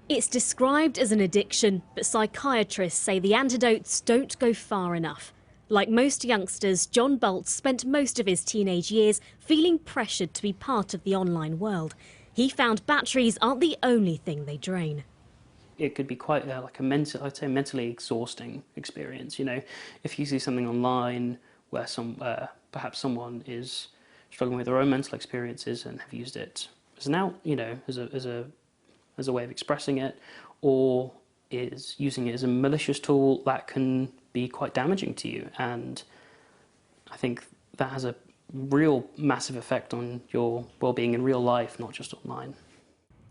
It's described as an addiction, but psychiatrists say the antidotes don't go far enough. Like most youngsters, John Bolts spent most of his teenage years feeling pressured to be part of the online world. He found batteries aren't the only thing they drain. It could be quite like I'd say mentally exhausting experience. You know, if you see something online where perhaps someone is struggling with their own mental experiences and have used it as an out, you know, as a way of expressing it, or is using it as a malicious tool, that can be quite damaging to you. And I think that has a real massive effect on your well-being in real life, not just online.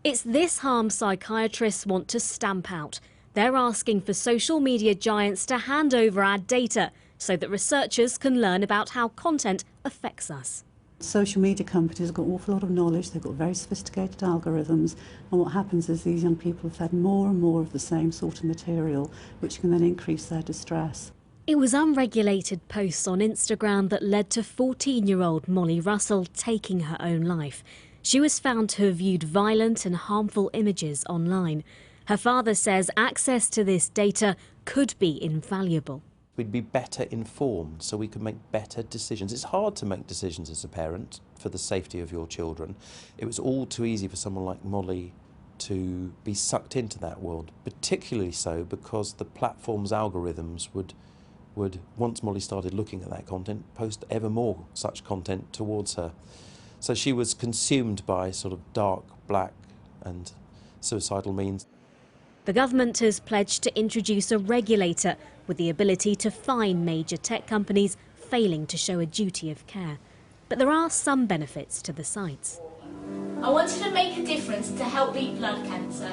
It's this harm psychiatrists want to stamp out. They're asking for social media giants to hand over our data so that researchers can learn about how content affects us. Social media companies have got an awful lot of knowledge, they've got very sophisticated algorithms, and what happens is these young people are fed more and more of the same sort of material, which can then increase their distress. It was unregulated posts on Instagram that led to 14-year-old Molly Russell taking her own life. She was found to have viewed violent and harmful images online. Her father says access to this data could be invaluable. We'd be better informed so we could make better decisions. It's hard to make decisions as a parent for the safety of your children. It was all too easy for someone like Molly to be sucked into that world, particularly so because the platform's algorithms would, once Molly started looking at that content, post ever more such content towards her. So she was consumed by sort of dark, black and suicidal means. The government has pledged to introduce a regulator with the ability to fine major tech companies failing to show a duty of care. But there are some benefits to the sites. I wanted to make a difference to help beat blood cancer.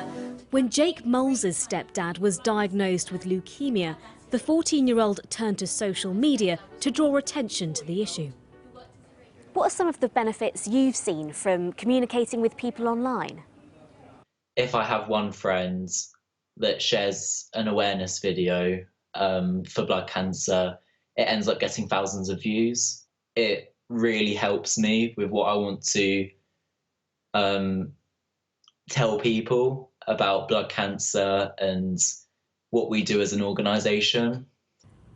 When Jake Moles' stepdad was diagnosed with leukemia, the 14-year-old turned to social media to draw attention to the issue. What are some of the benefits you've seen from communicating with people online? If I have one friend that shares an awareness video for blood cancer, it ends up getting thousands of views. It really helps me with what I want to tell people about blood cancer and what we do as an organisation.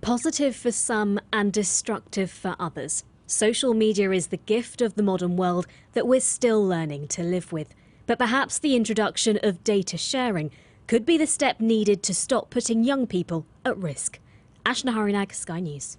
Positive for some and destructive for others. Social media is the gift of the modern world that we're still learning to live with. But perhaps the introduction of data sharing could be the step needed to stop putting young people at risk. Ashna Harinag, Sky News.